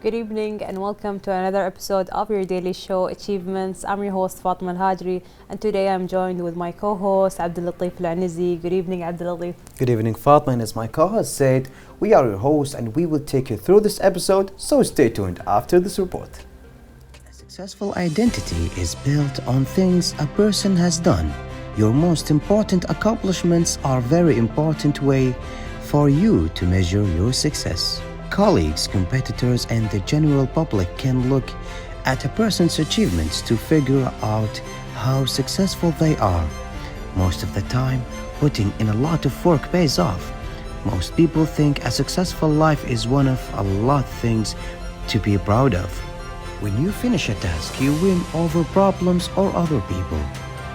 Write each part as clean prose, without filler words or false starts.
Good evening and welcome to another episode of your daily show Achievements. I'm your host Fatima Al-Hajri, and today I'm joined with my co-host Abdul Latif Al-Anizi. Good evening, Abdul Latif. Good evening, Fatma, and as my co-host said, we are your hosts and we will take you through this episode, so stay tuned after this report. A successful identity is built on things a person has done. Your most important accomplishments are a very important way for you to measure your success. Colleagues, competitors, and the general public can look at a person's achievements to figure out how successful they are. Most of the time, putting in a lot of work pays off. Most people think a successful life is one of a lot of things to be proud of. When you finish a task, you win over problems or other people.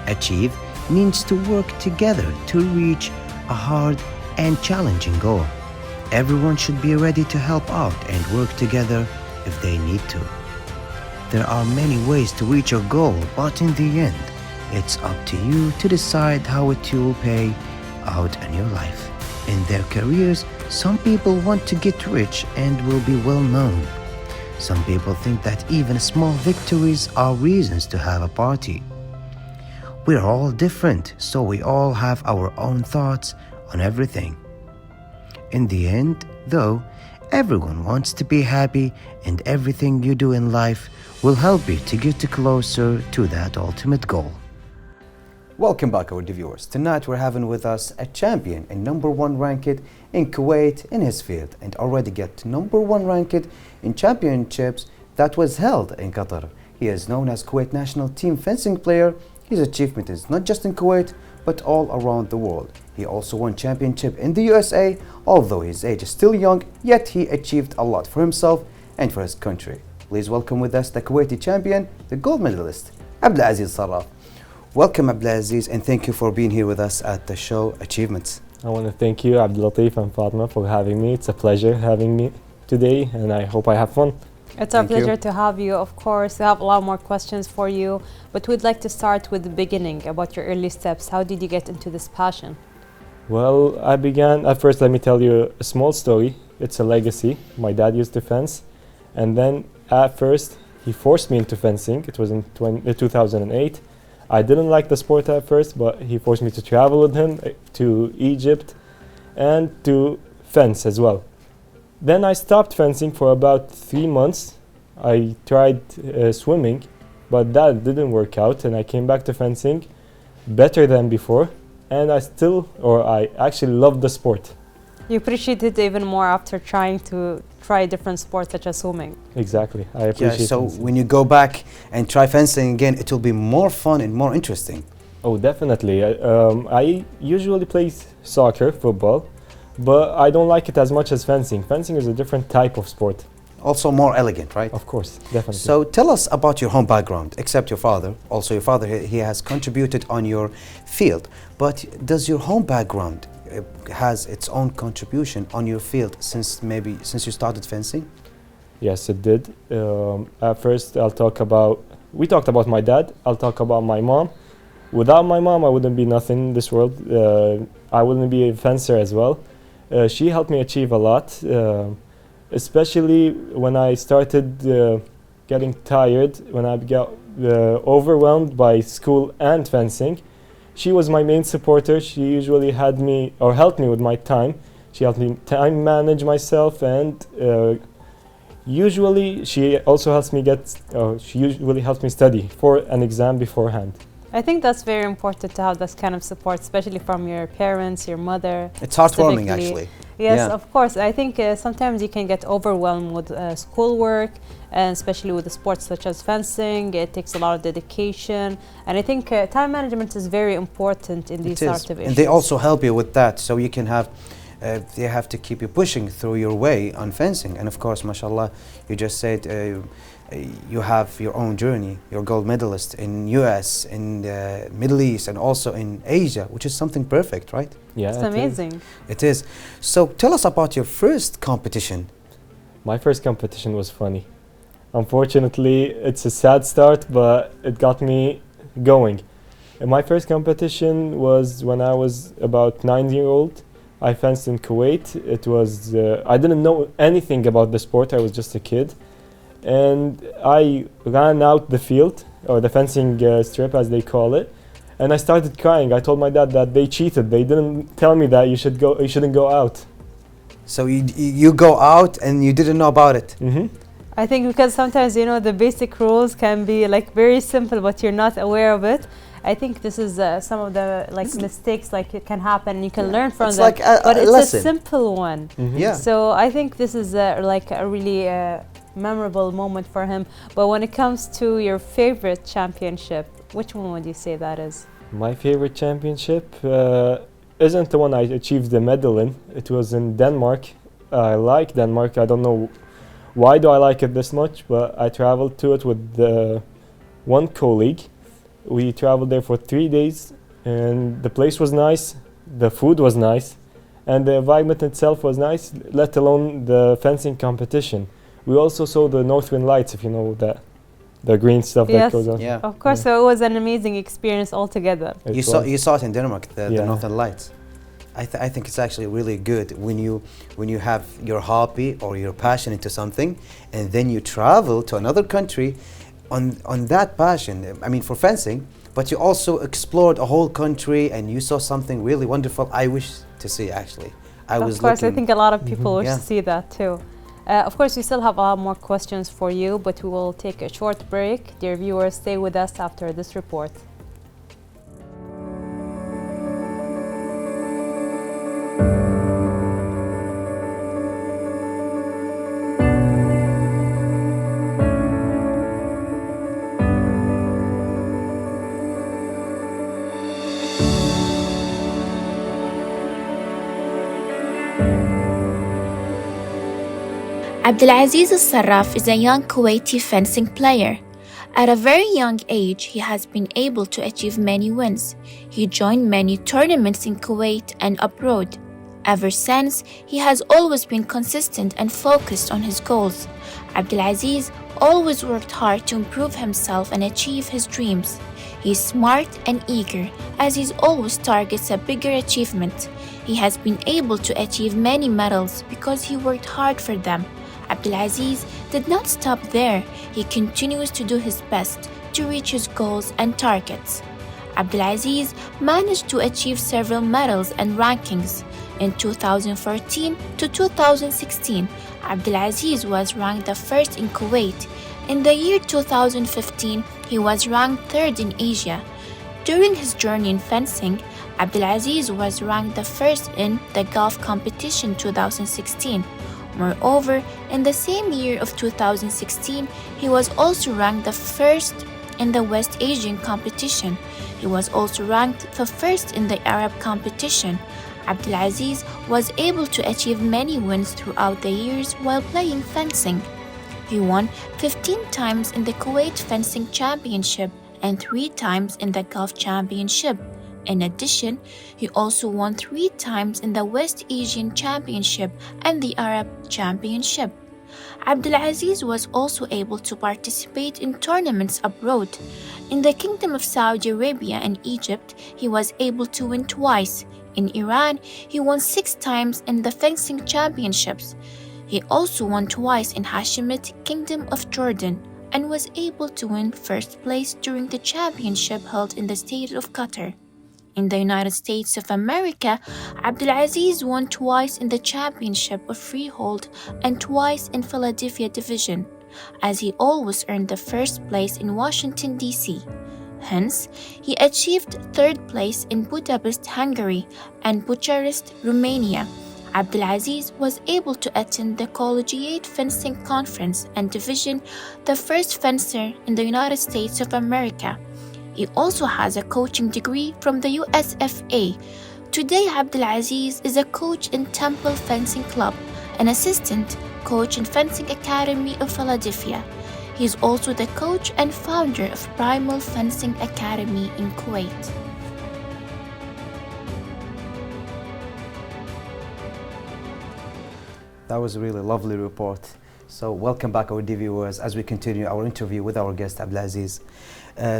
Achieve means to work together to reach a hard and challenging goal. Everyone should be ready to help out and work together if they need to. There are many ways to reach your goal, but in the end, it's up to you to decide how it will pay out in your life. In their careers, some people want to get rich and will be well known. Some people think that even small victories are reasons to have a party. We're all different, so we all have our own thoughts on everything. In the end, though, everyone wants to be happy, and everything you do in life will help you to get closer to that ultimate goal. Welcome back, our viewers. Tonight we're having with us a champion and number one ranked in Kuwait in his field, and already get number one ranked in championships that was held in Qatar. He is known as Kuwait national team fencing player. His achievement is not just in Kuwait, but all around the world. He also won championship in the USA. Although his age is still young, yet he achieved a lot for himself and for his country. Please welcome with us the Kuwaiti champion, the gold medalist, Abdulaziz Sarraf. Welcome, Abdulaziz, and thank you for being here with us at the show Achievements. I want to thank you, Abdul Latif and Fatma, for having me. It's a pleasure having me today, and I hope I have fun. It's our Thank you. pleasure to have you, of course. We have a lot more questions for you, but we'd like to start with the beginning about your early steps. How did you get into this passion? Well, I began, at first let me tell you a small story. It's a legacy. My dad used to fence, and then at first he forced me into fencing. It was in 2008. I didn't like the sport at first, but he forced me to travel with him to Egypt and to fence as well. Then I stopped fencing for about 3 months. I tried swimming, but that didn't work out, and I came back to fencing better than before, and I actually loved the sport. You appreciate it even more after trying to try different sports such as swimming. Exactly, I appreciate So fencing. when you go back and try fencing again, it will be more fun and more interesting. Oh, definitely. I usually play soccer, football, but I don't like it as much as fencing. Fencing is a different type of sport. Also more elegant, right? Of course, definitely. So tell us about your home background, except your father. Also your father, he has contributed on your field. But does your home background has its own contribution on your field since you started fencing? Yes, it did. At first, we talked about my dad. I'll talk about my mom. Without my mom, I wouldn't be nothing in this world. I wouldn't be a fencer as well. She helped me achieve a lot, especially when I started getting tired, when I got overwhelmed by school and fencing. She was my main supporter. She usually helped me with my time. She helped me time manage myself, and usually she also helps me she usually helps me study for an exam beforehand. I think that's very important to have this kind of support, especially from your parents, your mother. It's heartwarming, specifically. actually. Yes, Yeah. of course. I think sometimes you can get overwhelmed with schoolwork, and especially with the sports such as fencing. It takes a lot of dedication, and I think time management is very important in these sort of issues. And they also help you with that, so you can have they have to keep you pushing through your way on fencing. And of course, mashallah, you just said you have your own journey. You're gold medalist in US, in the Middle East, and also in Asia, which is something perfect, right? Yeah, It's it is. amazing. It is. So tell us about your first competition. My first competition was funny. Unfortunately, it's a sad start, but it got me going. And my first competition was when I was about 9-year-old. I fenced in Kuwait. It was I didn't know anything about the sport. I was just a kid. and I ran out the field, or the fencing strip as they call it, and I started crying. I told my dad that they cheated. They didn't tell me that you shouldn't go out. So you go out and you didn't know about it. I think because sometimes, you know, the basic rules can be like very simple, but you're not aware of it. I think this is some of the like mistakes like it can happen, and you can learn from It's them. like But a it's lesson. a simple one. Yeah. So I think this is like a really memorable moment for him. But when it comes to your favorite championship, which one would you say that is? My favorite championship isn't the one I achieved the medal in. It was in Denmark. I like Denmark. I don't know why do I like it this much, but I traveled to it with one colleague. We traveled there for 3 days, and the place was nice, the food was nice, and the environment itself was nice, let alone the fencing competition. We also saw the Northern Lights, if you know that, the green stuff that Yes. goes on. Yeah. Of course, so it was an amazing experience altogether. It You was. saw it in Denmark, the Yeah. Northern Lights. I think it's actually really good when you have your hobby or your passion into something, and then you travel to another country on that passion. I mean, for fencing, but you also explored a whole country and you saw something really wonderful. I wish to see actually. Of course, I think a lot of people wish Yeah. to see that too. Of course, we still have a lot more questions for you, but we will take a short break. Dear viewers, stay with us after this report. Abdulaziz Al-Sarraf is a young Kuwaiti fencing player. At a very young age, he has been able to achieve many wins. He joined many tournaments in Kuwait and abroad. Ever since, he has always been consistent and focused on his goals. Abdulaziz always worked hard to improve himself and achieve his dreams. He is smart and eager, as he always targets a bigger achievement. He has been able to achieve many medals because he worked hard for them. Abdulaziz did not stop there. He continues to do his best to reach his goals and targets. Abdulaziz managed to achieve several medals and rankings. In 2014 to 2016, Abdulaziz was ranked the first in Kuwait. In the year 2015, he was ranked third in Asia. During his journey in fencing, Abdulaziz was ranked the first in the Gulf competition 2016. Moreover, in the same year of 2016, he was also ranked the first in the West Asian competition. He was also ranked the first in the Arab competition. Abdulaziz was able to achieve many wins throughout the years while playing fencing. He won 15 times in the Kuwait Fencing Championship and 3 times in the Gulf Championship. In addition, he also won 3 times in the West Asian Championship and the Arab Championship. Abdulaziz was also able to participate in tournaments abroad. In the Kingdom of Saudi Arabia and Egypt, he was able to win twice. In Iran, he won 6 times in the fencing championships. He also won twice in Hashemite Kingdom of Jordan and was able to win first place during the championship held in the state of Qatar. In the United States of America, Abdulaziz won twice in the Championship of Freehold and twice in Philadelphia Division, as he always earned the first place in Washington, D.C. Hence, he achieved third place in Budapest, Hungary, and Bucharest, Romania. Abdulaziz was able to attend the Collegiate Fencing Conference and Division, the first fencer in the United States of America. He also has a coaching degree from the USFA. Today, Abdulaziz is a coach in Temple Fencing Club, an assistant coach in Fencing Academy of Philadelphia. He is also the coach and founder of Primal Fencing Academy in Kuwait. That was a really lovely report. So welcome back our viewers as we continue our interview with our guest Abdulaziz.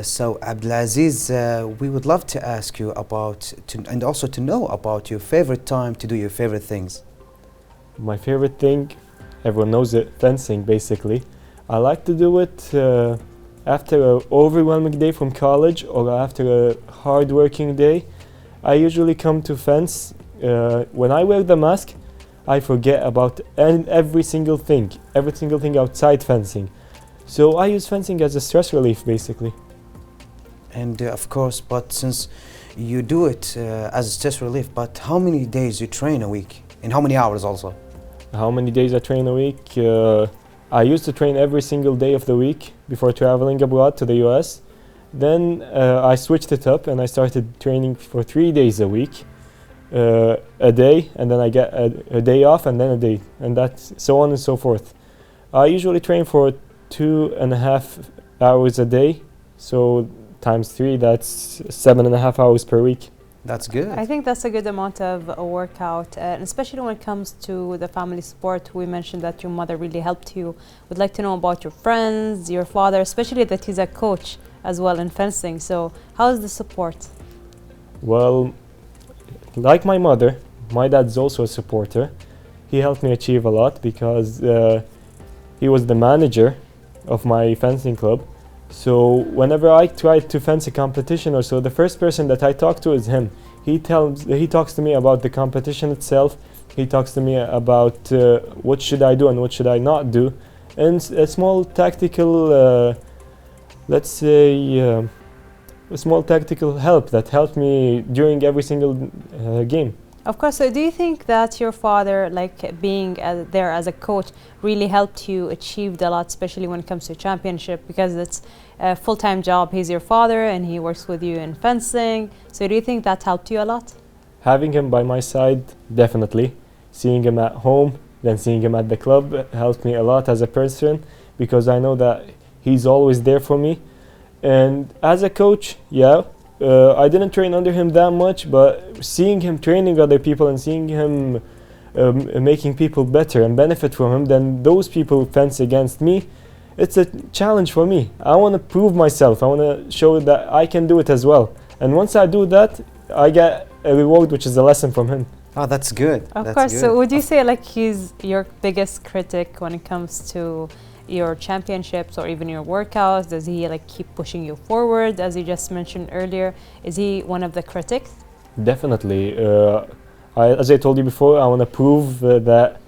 So Abdulaziz, we would love to ask you about and also to know about your favorite time to do your favorite things. My favorite thing, everyone knows it, fencing basically. I like to do it after an overwhelming day from college or after a hard-working day. I usually come to fence. When I wear the mask, I forget about every single thing outside fencing. So I use fencing as a stress relief, basically. And of course, but since you do it as a stress relief, but how many days you train a week? And how many hours also? How many days I train a week? I used to train every single day of the week before traveling abroad to the US. Then I switched it up and I started training for 3 days a week. A day, and then I get a day off, and then a day, and that's so on and so forth. I usually train for 2.5 hours a day, so times 3, that's 7.5 hours per week. That's good. I think that's a good amount of workout, and especially when it comes to the family support. We mentioned that your mother really helped you. Would like to know about your friends, your father, especially that he's a coach as well in fencing. So how is the support? Well, like my mother, my dad's also a supporter. He helped me achieve a lot because he was the manager of my fencing club. So whenever I try to fence a competition or so, the first person that I talk to is him. He talks to me about the competition itself. He talks to me about what should I do and what should I not do, and a small tactical, let's say, a small tactical help that helped me during every single game. Of course. So do you think that your father, like being there as a coach, really helped you achieve a lot, especially when it comes to championship, because it's a full-time job? He's your father and he works with you in fencing. So do you think that helped you a lot? Having him by my side, definitely. Seeing him at home, then seeing him at the club helped me a lot as a person, because I know that he's always there for me. And as a coach, I didn't train under him that much, but seeing him training other people and seeing him making people better and benefit from him, then those people fence against me, it's a challenge for me. I want to prove myself. I want to show that I can do it as well. And once I do that, I get a reward, which is a lesson from him. Oh, that's good. Of That's course. good. So would you say like he's your biggest critic when it comes to your championships or even your workouts? Does he like keep pushing you forward, as you just mentioned earlier? Is he one of the critics? Definitely. As I told you before, I want to prove that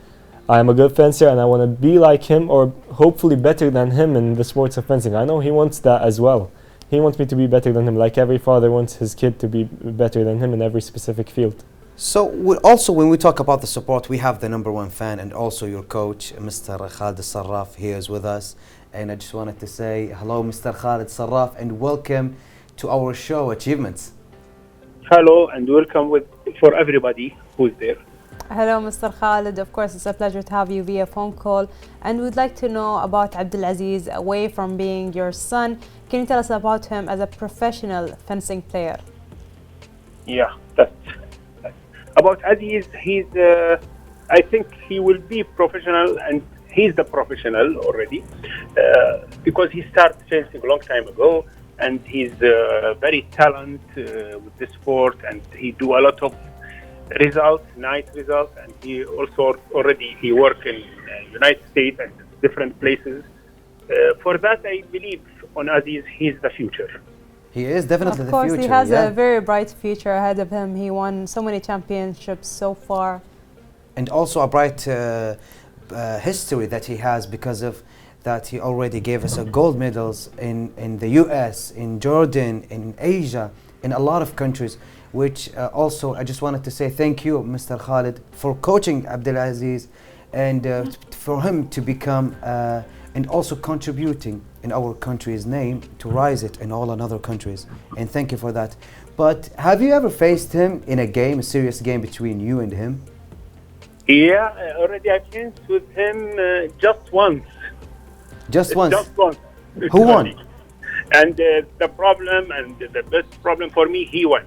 I am a good fencer, and I want to be like him, or hopefully better than him in the sports of fencing. I know he wants that as well. He wants me to be better than him, like every father wants his kid to be better than him in every specific field. So also when we talk about the support, we have the number one fan and also your coach, Mr. Khalid Sarraf, here is with us. And I just wanted to say hello, Mr. Khalid Sarraf, and welcome to our show, Achievements. Hello and welcome for everybody who's there. Hello, Mr. Khalid. Of course, it's a pleasure to have you via phone call. And we'd like to know about Abdulaziz, away from being your son. Can you tell us about him as a professional fencing player? Yeah, that's about Aziz. He's, I think he will be professional, and he's the professional already because he started fencing a long time ago, and he's very talented with the sport, and he do a lot of results, nice results, and he also already he work in United States and different places. For that, I believe on Aziz, he's the future. He is definitely the future. Of course, he has a very bright future ahead of him. He won so many championships so far. And also a bright history that he has, because of that he already gave us gold medals in the US, in Jordan, in Asia, in a lot of countries, which also I just wanted to say thank you, Mr. Khalid, for coaching Abdulaziz, and for him to become and also contributing in our country's name to rise it in all other countries. And thank you for that. But have you ever faced him in a game, a serious game between you and him? Yeah, already I fenced with him just once. Just once? Just once. Who won? And the problem, and the best problem for me, he won.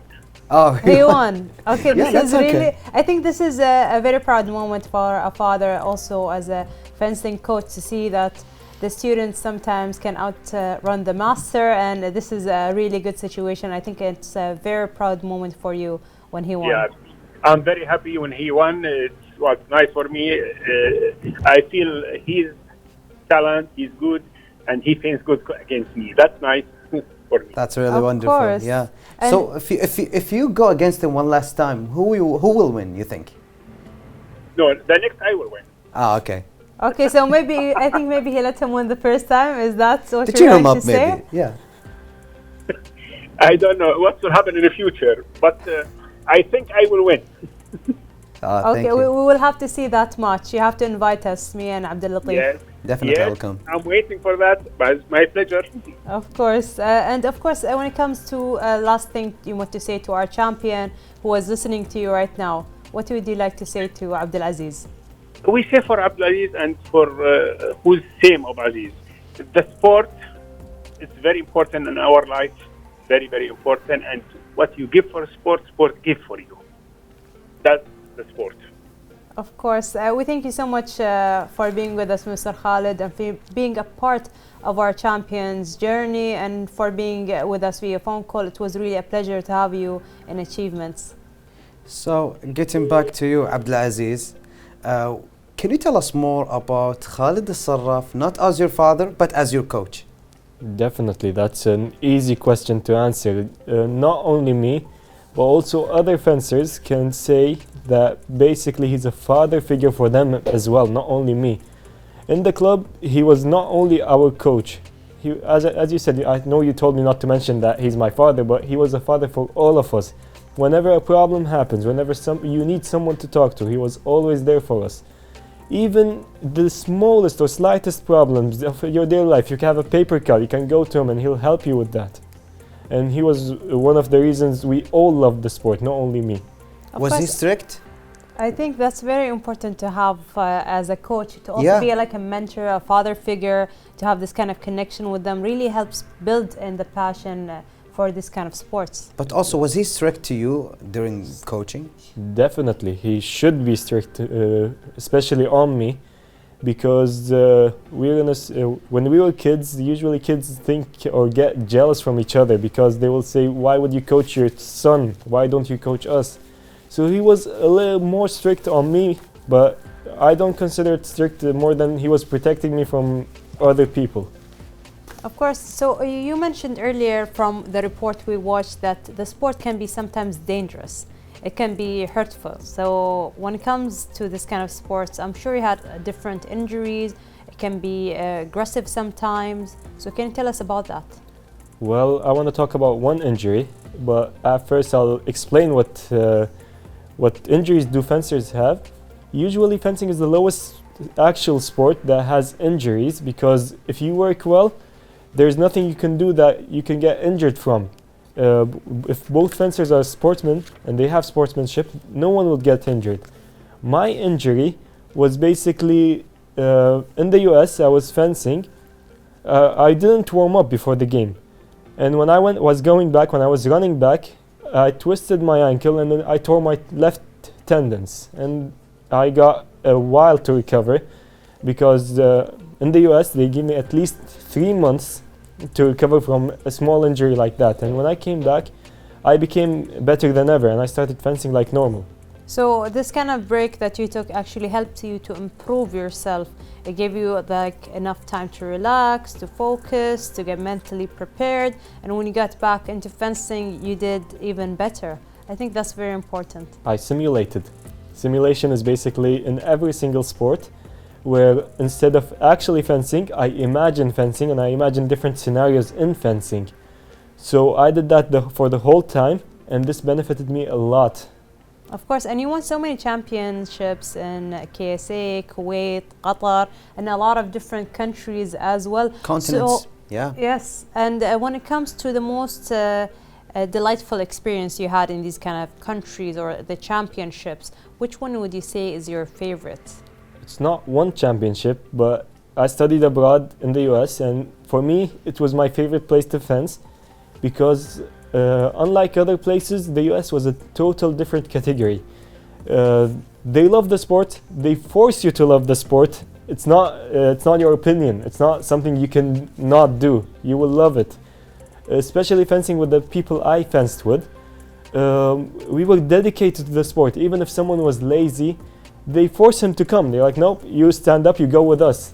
Oh, he won. Okay, yeah, this is really, okay. I think this is a very proud moment for a father, also as a fencing coach, to see that the students sometimes can outrun the master, and this is a really good situation. I think it's a very proud moment for you when he won. Yeah, I'm very happy when he won. It was nice for me. I feel he's talent, he's good, and he feels good against me. That's nice for me. That's really Of wonderful. course. Yeah. And So if you go against him one last time, who will win? You think? No, the next I will win. Ah, okay. okay, so maybe I think maybe he let him win the first time. Is that what To you're cheer him trying up, to say? maybe. Yeah. I don't know what will happen in the future, but I think I will win. Ah, thank Okay, you. we will have to see that match. You have to invite us, me and Abdul Latif. Yes, Definitely, yes, I'll come. I'm waiting for that. But it's my pleasure. Of course, and of course, when it comes to last thing you want to say to our champion who is listening to you right now, what would you like to say to Abdul Aziz? We say for Abdulaziz and for who's same of Aziz, the sport is very important in our life, very, very important. And what you give for sport, sport give for you. That's the sport. Of course, we thank you so much for being with us, Mr. Khalid, and for being a part of our champions' journey, and for being with us via phone call. It was really a pleasure to have you in Achievements. So, getting back to you, Abdulaziz, can you tell us more about Khalid al-Sarraf, not as your father, but as your coach? Definitely, that's an easy question to answer. Not only me, but also other fencers can say that basically he's a father figure for them as well, not only me. In the club, he was not only our coach. As you said, I know you told me not to mention that he's my father, but he was a father for all of us. Whenever a problem happens, whenever you need someone to talk to, he was always there for us. Even the smallest or slightest problems of your daily life, you can have a paper cut, you can go to him and he'll help you with that. And he was one of the reasons we all loved the sport, not only me. Of Was he course, strict? I think that's very important to have as a coach, to also Yeah. be like a mentor, a father figure, to have this kind of connection with them really helps build in the passion for this kind of sports. But also, was he strict to you during coaching? Definitely, he should be strict, especially on me, because when we were kids, usually kids think or get jealous from each other because they will say, "Why would you coach your son? Why don't you coach us?" So he was a little more strict on me, but I don't consider it strict more than he was protecting me from other people. Of course, so you mentioned earlier from the report we watched that the sport can be sometimes dangerous. It can be hurtful. So when it comes to this kind of sports, I'm sure you had different injuries. It can be aggressive sometimes. So can you tell us about that? Well, I want to talk about one injury, but at first I'll explain what injuries do fencers have. Usually fencing is the lowest actual sport that has injuries, because if you work well, there's nothing you can do that you can get injured from. If both fencers are sportsmen and they have sportsmanship, no one will get injured. My injury was basically in the US. I was fencing. I didn't warm up before the game, and when I was running back, I twisted my ankle and then I tore my left tendons, and I got a while to recover, because in the US they give me at least 3 months to recover from a small injury like that. And when I came back, I became better than ever and I started fencing like normal. So this kind of break that you took actually helped you to improve yourself. It gave you like enough time to relax, to focus, to get mentally prepared. And when you got back into fencing, you did even better. I think that's very important. I simulated. Simulation is basically in every single sport, where instead of actually fencing, I imagine fencing and I imagine different scenarios in fencing. So I did that for the whole time, and this benefited me a lot. Of course, and you won so many championships in KSA, Kuwait, Qatar, and a lot of different countries as well. Continents, So, yeah. yes, and when it comes to the most delightful experience you had in these kind of countries or the championships, which one would you say is your favorite? It's not one championship, but I studied abroad in the US, and for me it was my favorite place to fence, because unlike other places, the US was a total different category. They love the sport, they force you to love the sport. It's not your opinion, it's not something you can not do. You will love it. Especially fencing with the people I fenced with. We were dedicated to the sport. Even if someone was lazy, they force him to come. They're like, nope, you stand up, you go with us.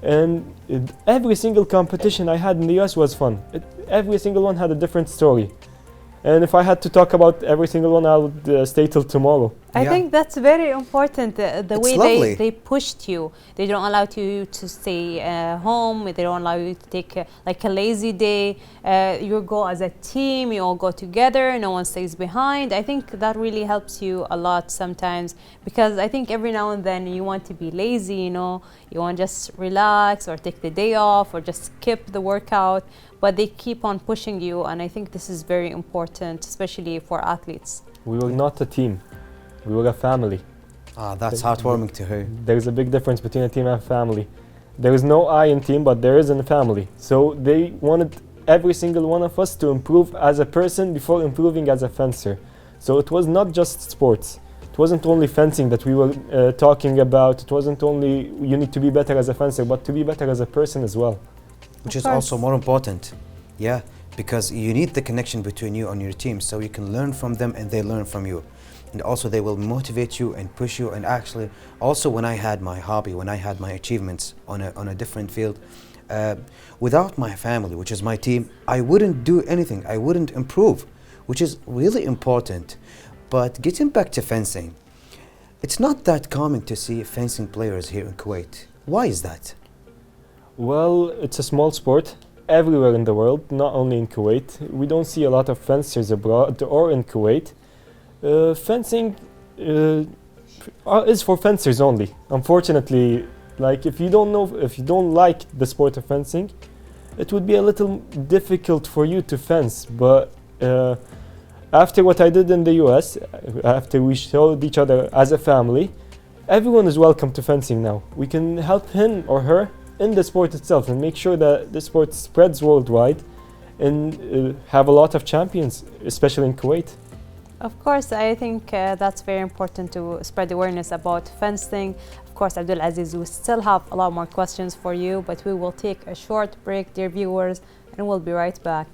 And every single competition I had in the US was fun. Every single one had a different story. And if I had to talk about every single one, I would stay till tomorrow. I think that's very important. The way lovely. they pushed you, they don't allow you to stay home. They don't allow you to take like a lazy day. You go as a team. You all go together. No one stays behind. I think that really helps you a lot sometimes, because I think every now and then you want to be lazy. You know, you want to just relax or take the day off or just skip the workout. But they keep on pushing you, and I think this is very important, especially for athletes. We were not a team. We were a family. That's heartwarming to hear. There's a big difference between a team and a family. There is no I in team, but there is in a family. So they wanted every single one of us to improve as a person before improving as a fencer. So it was not just sports. It wasn't only fencing that we were talking about. It wasn't only you need to be better as a fencer, but to be better as a person as well. Which is also more important. Yeah, because you need the connection between you and your team, so you can learn from them and they learn from you. And also they will motivate you and push you. And actually, also when I had my hobby, when I had my achievements on a different field, without my family, which is my team, I wouldn't do anything. I wouldn't improve, which is really important. But getting back to fencing, it's not that common to see fencing players here in Kuwait. Why is that? Well, it's a small sport everywhere in the world, not only in Kuwait. We don't see a lot of fencers abroad or in Kuwait. Fencing is for fencers only. Unfortunately, like if you don't like the sport of fencing, it would be a little difficult for you to fence. But after what I did in the US, after we showed each other as a family, everyone is welcome to fencing now. We can help him or her in the sport itself and make sure that the sport spreads worldwide and have a lot of champions, especially in Kuwait. Of course, I think that's very important to spread awareness about fencing. Of course, Abdul Aziz, we still have a lot more questions for you, but we will take a short break, dear viewers, and we'll be right back.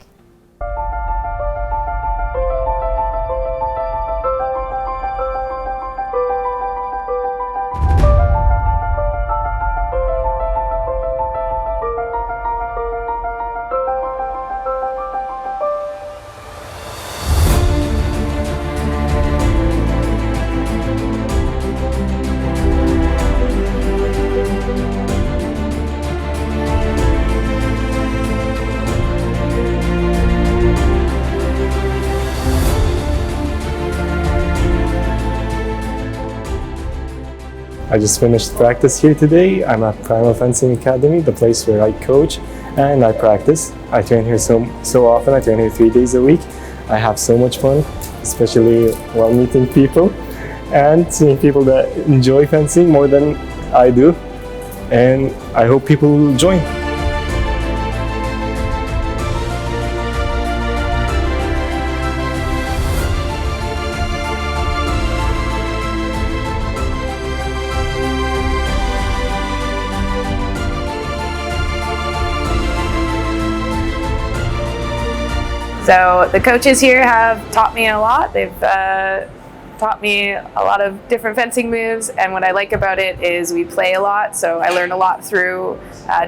I just finished practice here today. I'm at Primal Fencing Academy, the place where I coach and I practice. I train here so often. I train here 3 days a week. I have so much fun, especially while meeting people and seeing people that enjoy fencing more than I do. And I hope people will join. So the coaches here have taught me a lot. They've taught me a lot of different fencing moves, and what I like about it is we play a lot, so I learn a lot through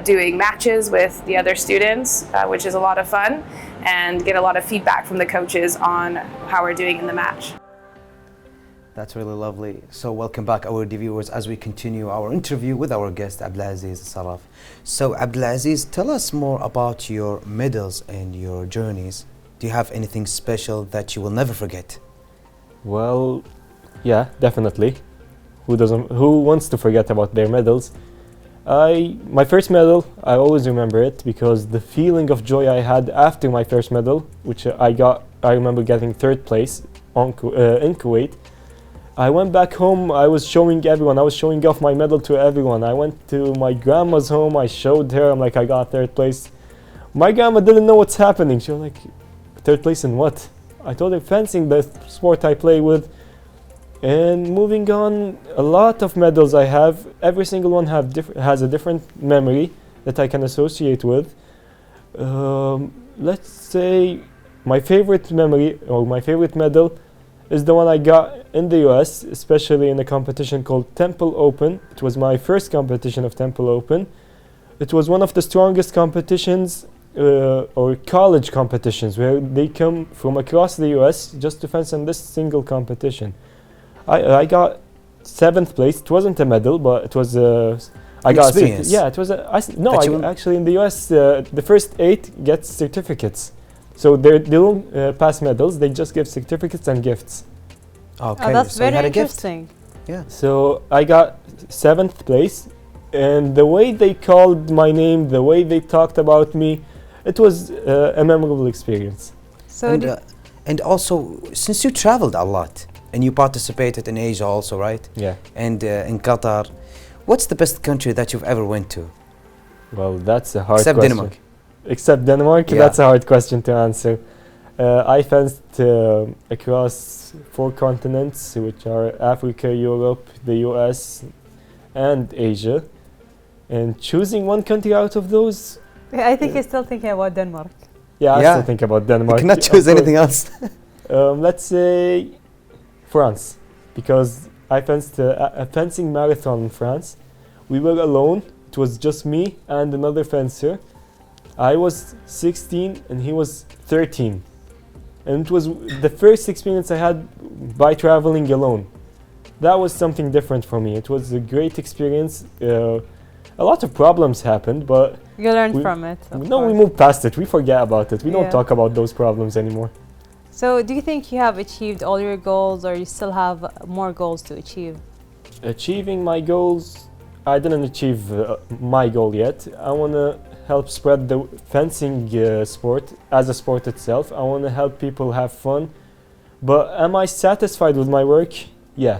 doing matches with the other students, which is a lot of fun, and get a lot of feedback from the coaches on how we're doing in the match. That's really lovely. So welcome back, our viewers, as we continue our interview with our guest, Abdulaziz Saraf. So Abdulaziz, tell us more about your medals and your journeys. Do you have anything special that you will never forget? Well, yeah, definitely. Who wants to forget about their medals? My first medal, I always remember it because the feeling of joy I had after my first medal, which I remember getting 3rd place in Kuwait. I went back home, I was showing everyone, I was showing off my medal to everyone. I went to my grandma's home, I showed her, I'm like, I got 3rd place. My grandma didn't know what's happening. She was like, 3rd place in what? I told her fencing, the sport I play with. And moving on, a lot of medals I have, every single one has a different memory that I can associate with. Let's say my favorite memory or my favorite medal is the one I got in the US, especially in a competition called Temple Open. It was my first competition of Temple Open, It was one of the strongest competitions or college competitions where they come from across the US just to fence in this single competition. I got 7th place. It wasn't a medal, but it was I got experience. yeah, it was no. But Actually, in the US, the first 8 get certificates. So they don't pass medals. They just give certificates and gifts. Okay, Oh, that's so you very had a gift. interesting. Yeah. So I got 7th place, and the way they called my name, the way they talked about me, it was a memorable experience. So And also, since you traveled a lot and you participated in Asia also, right? Yeah. And in Qatar, what's the best country that you've ever went to? Well, that's a hard Except question. Denmark. Except Denmark, Yeah. that's a hard question to answer. I fenced across 4 continents, which are Africa, Europe, the US, and Asia. And choosing one country out of those, I think he's still thinking about Denmark. yeah, I Yeah. still think about You Denmark. cannot of choose course. anything else. Let's say France, because I fenced a fencing marathon in France. We were alone. It was just me and another fencer. I was 16 and he was 13. And it was the first experience I had by traveling alone. That was something different for me. It was a great experience. A lot of problems happened, but You learned We- from it. of we course. moved past it. We forget about it. We don't Yeah. talk about those problems anymore. So, do you think you have achieved all your goals, or you still have more goals to achieve? Achieving my goals, I didn't achieve my goal yet. I want to help spread the fencing sport as a sport itself. I want to help people have fun. But am I satisfied with my work? Yeah,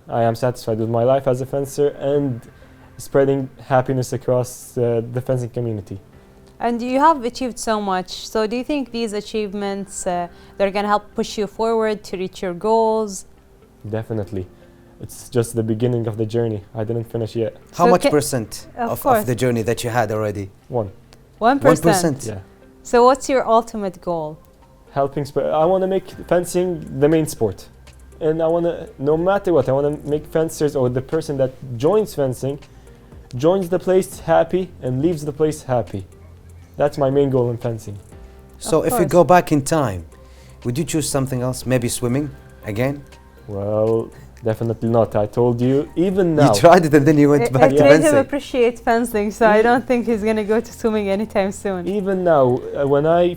I am satisfied with my life as a fencer and spreading happiness across the fencing community. And you have achieved so much. So, do you think these achievements they're going to help push you forward to reach your goals? Definitely. It's just the beginning of the journey. I didn't finish yet. How So much ca- percent Of of course. the journey that you had already? 1. 1%. Yeah. So, what's your ultimate goal? Helping I want to make fencing the main sport. And I want to, no matter what, I want to make fencers or the person that joins fencing joins the place happy and leaves the place happy. That's my main goal in fencing. So Of if you course. go back in time, would you choose something else? Maybe swimming again? Well, definitely not. I told you, even now. You tried it and then you went back It to made him fencing. appreciate fencing, so I don't think he's going to go to swimming anytime soon. Even now, when I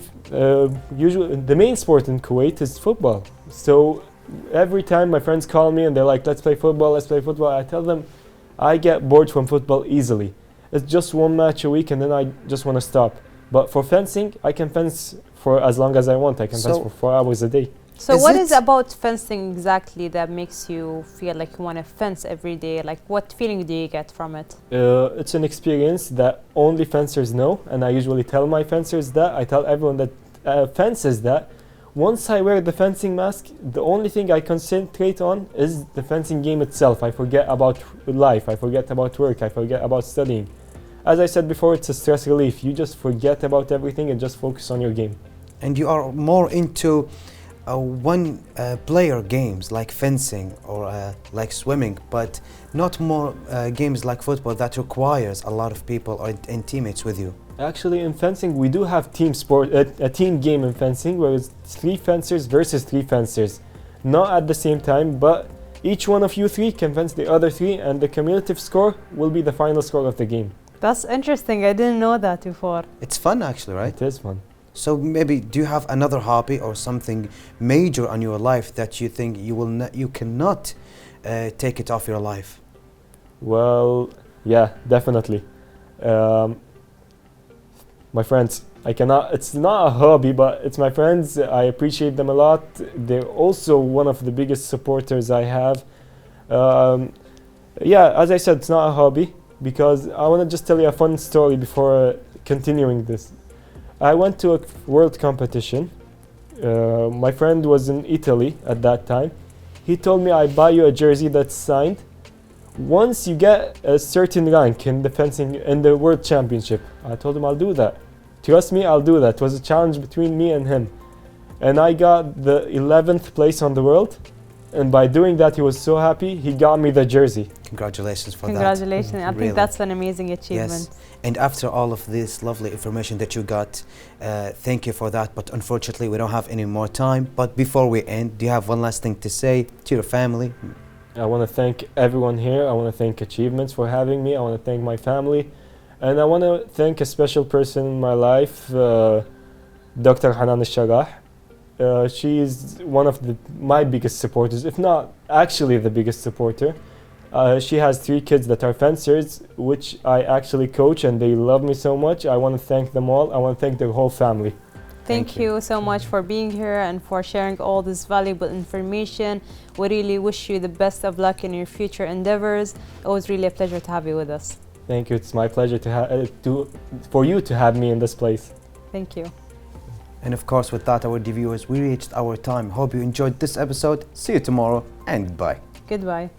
usually the main sport in Kuwait is football. So every time my friends call me and they're like, "Let's play football, let's play football," I tell them I get bored from football easily. It's just 1 match a week and then I just want to stop. But for fencing, I can fence for as long as I want. I can fence So- for 4 hours a day. So, Is what it- is about fencing exactly that makes you feel like you want to fence every day? Like, what feeling do you get from it? It's an experience that only fencers know, and I usually tell my fencers that. I tell everyone that fences that. Once I wear the fencing mask, the only thing I concentrate on is the fencing game itself. I forget about life, I forget about work, I forget about studying. As I said before, it's a stress relief. You just forget about everything and just focus on your game. And you are more into one player games like fencing or like swimming, but not more games like football that requires a lot of people and teammates with you. Actually, in fencing, we do have team sport, a team game in fencing where it's 3 fencers versus 3 fencers. Not at the same time, but each one of you 3 can fence the other 3, and the cumulative score will be the final score of the game. That's interesting. I didn't know that before. It's fun actually, right? It is fun. So maybe do you have another hobby or something major on your life that you think you cannot take it off your life? Well, yeah, definitely. My friends, I cannot, it's not a hobby, but it's my friends. I appreciate them a lot. They're also one of the biggest supporters I have. Yeah, as I said, it's not a hobby because I want to just tell you a fun story before continuing this. I went to a world competition. My friend was in Italy at that time. He told me, I buy you a jersey that's signed once you get a certain rank in the fencing in the world championship. I told him I'll do that. Trust me, I'll do that. It was a challenge between me and him. And I got the 11th place on the world. And by doing that, he was so happy, he got me the jersey. Congratulations for that. Congratulations. I Really. think that's an amazing achievement. Yes. And after all of this lovely information that you got, thank you for that. But unfortunately, we don't have any more time. But before we end, do you have one last thing to say to your family? I want to thank everyone here. I want to thank Achievements for having me. I want to thank my family. And I want to thank a special person in my life, Dr. Hanan al-Sharah. She is one of my biggest supporters, if not actually the biggest supporter. She has 3 kids that are fencers, which I actually coach, and they love me so much. I want to thank them all. I want to thank their whole family. Thank you so much for being here and for sharing all this valuable information. We really wish you the best of luck in your future endeavors. It was really a pleasure to have you with us. Thank you. It's my pleasure for you to have me in this place. Thank you. And of course, with that, our viewers, we reached our time. Hope you enjoyed this episode. See you tomorrow, and bye. Goodbye.